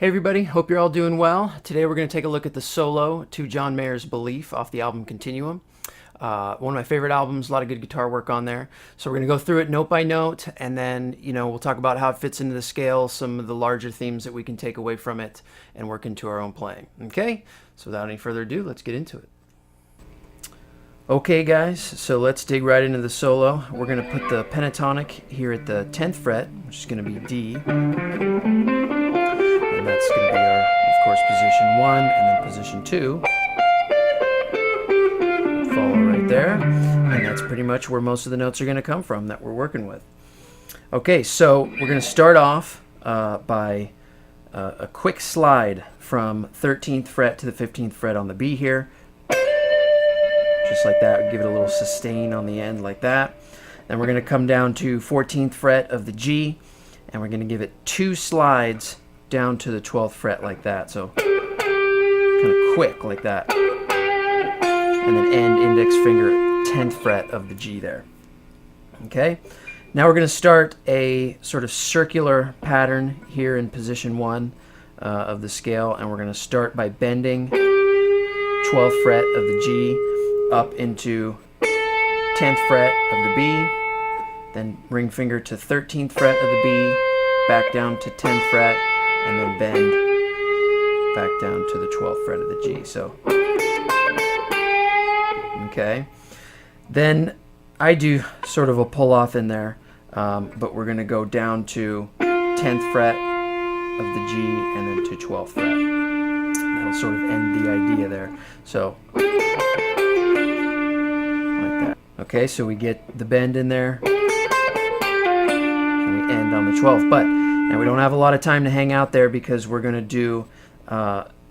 Hey everybody, hope you're all doing well. Today we're going to take a look at the solo to John Mayer's Belief off the album Continuum. One of my favorite albums, a lot of good guitar work on there. So we're going to go through it note by note, and then, we'll talk about how it fits into the scale, some of the larger themes that we can take away from it and work into our own playing. Okay, so without any further ado, let's get into it. Okay guys, so let's dig right into the solo. We're going to put the pentatonic here at the 10th fret, which is going to be D. And that's going to be our, of course, position 1 and then position 2. Follow right there. And that's pretty much where most of the notes are going to come from that we're working with. Okay, so we're going to start off by a quick slide from 13th fret to the 15th fret on the B here. Just like that. Give it a little sustain on the end like that. Then we're going to come down to 14th fret of the G, and we're going to give it 2 slides down to the 12th fret like that, so kind of quick like that, and then end index finger 10th fret of the G there. Okay, now we're going to start a sort of circular pattern here in position 1 of the scale, and we're going to start by bending 12th fret of the G up into 10th fret of the B, then ring finger to 13th fret of the B, back down to 10th fret, and then bend back down to the 12th fret of the G. So, okay. Then I do sort of a pull off in there, but we're going to go down to 10th fret of the G and then to 12th fret. That'll sort of end the idea there. So, like that. Okay, so we get the bend in there, and we end on the 12th. But now we don't have a lot of time to hang out there because we're going to do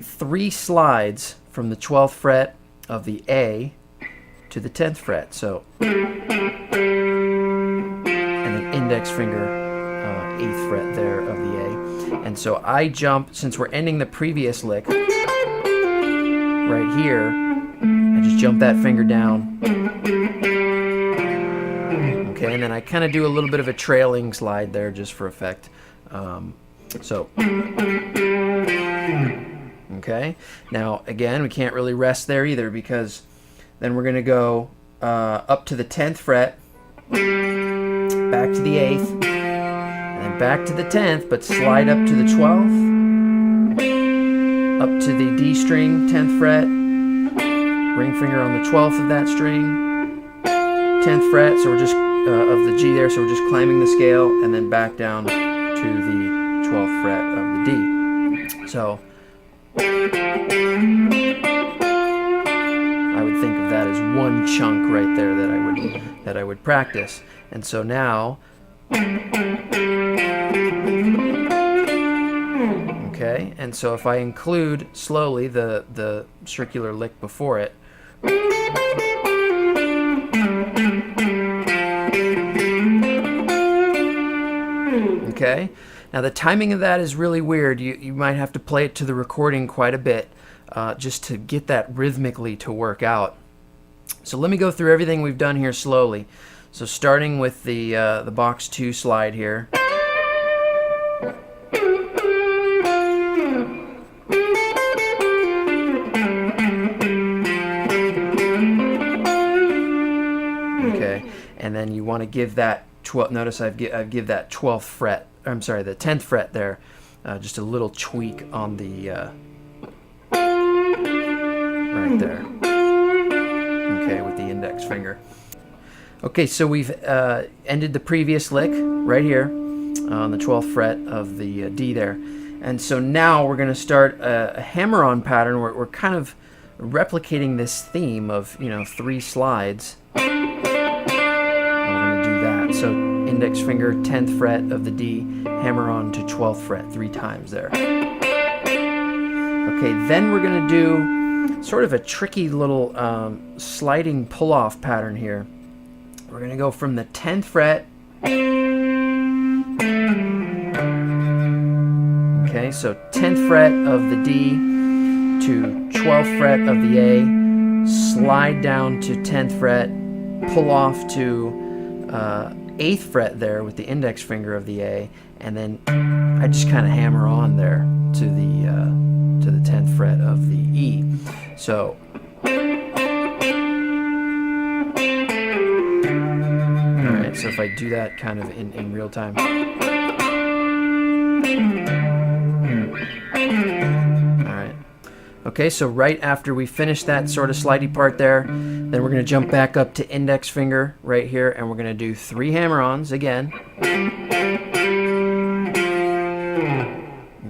3 slides from the 12th fret of the A to the 10th fret. So, and then index finger 8th fret there of the A. And so I jump, since we're ending the previous lick right here, I just jump that finger down. Okay, and then I kind of do a little bit of a trailing slide there just for effect. Okay, now again, we can't really rest there either because then we're going to go up to the 10th fret, back to the 8th, and then back to the 10th, but slide up to the 12th, up to the D string, 10th fret, ring finger on the 12th of that string, 10th fret, so we're just of the G there, so we're just climbing the scale, and then back down to the 12th fret of the D. So I would think of that as one chunk right there that I would practice. And so now, okay, and so if I include slowly the circular lick before it, okay. Now the timing of that is really weird. You might have to play it to the recording quite a bit just to get that rhythmically to work out. So let me go through everything we've done here slowly. So starting with the box 2 slide here. Okay, and then you want to give that 12. Notice I give that 12th fret. I'm sorry, the 10th fret there, just a little tweak on the right there. Okay, with the index finger. Okay, so we've ended the previous lick right here on the 12th fret of the D there, and so now we're going to start a hammer-on pattern where we're kind of replicating this theme of 3 slides. And we're going to do that. So index finger 10th fret of the D, hammer on to 12th fret 3 times there. Okay, then we're going to do sort of a tricky little sliding pull-off pattern here. We're going to go from the 10th fret. Okay, so 10th fret of the D to 12th fret of the A, slide down to 10th fret, pull off to 8th fret there with the index finger of the A, and then I just kind of hammer on there. to the 10th fret of the E. So alright, so if I do that kind of in real time. Alright. Okay, so right after we finish that sort of slidey part there, then we're going to jump back up to index finger right here, and we're going to do 3 hammer-ons again.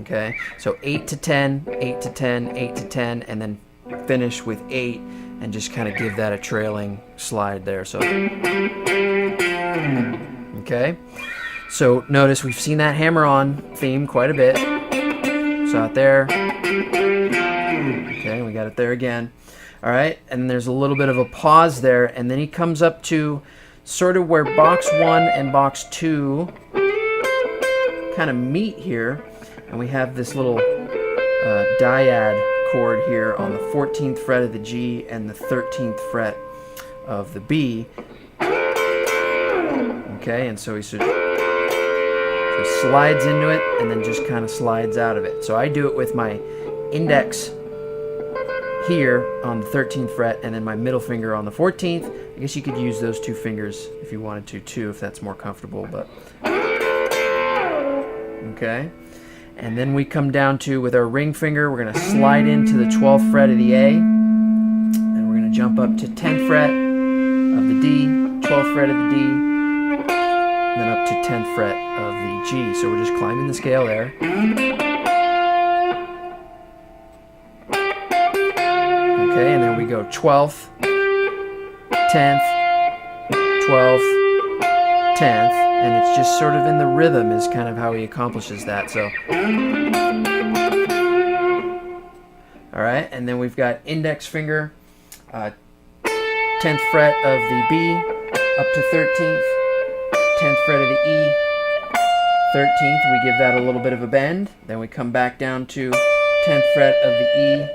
Okay, so 8 to 10, 8 to 10, 8 to 10, and then finish with 8, and just kind of give that a trailing slide there. So, okay, so notice we've seen that hammer-on theme quite a bit. So out there. Okay, we got it there again. All right, and there's a little bit of a pause there, and then he comes up to sort of where box 1 and box 2 kind of meet here, and we have this little dyad chord here on the 14th fret of the G and the 13th fret of the B. Okay, and so he sort of slides into it and then just kind of slides out of it. So I do it with my index here on the 13th fret and then my middle finger on the 14th. I guess you could use those 2 fingers if you wanted to too, if that's more comfortable, but okay. And then we come down to, with our ring finger, we're going to slide into the 12th fret of the A, and we're going to jump up to 10th fret of the D, 12th fret of the D, and then up to 10th fret of the G. So we're just climbing the scale there. Okay, and then we go 12th, 10th, 12th, 10th, and it's just sort of in the rhythm is kind of how he accomplishes that. So, all right, and then we've got index finger, 10th fret of the B, up to 13th, 10th fret of the E, 13th, we give that a little bit of a bend, then we come back down to 10th fret of the E,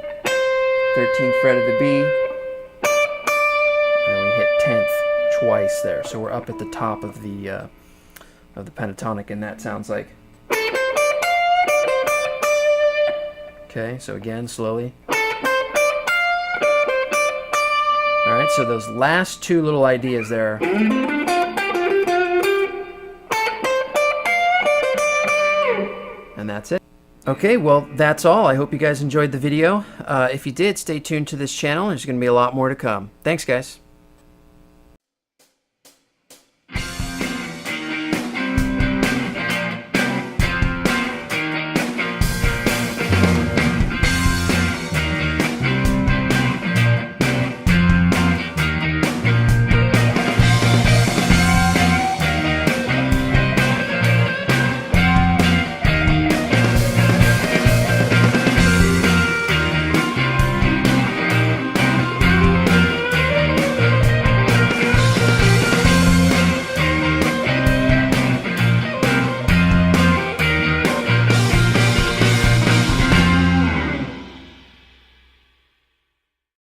13th fret of the B, and then we hit 10th twice there. So we're up at the top of the pentatonic, and that sounds like. Okay, so again, slowly. All right, so those last 2 little ideas there. And that's it. Okay, well, that's all. I hope you guys enjoyed the video. If you did, stay tuned to this channel. There's going to be a lot more to come. Thanks, guys.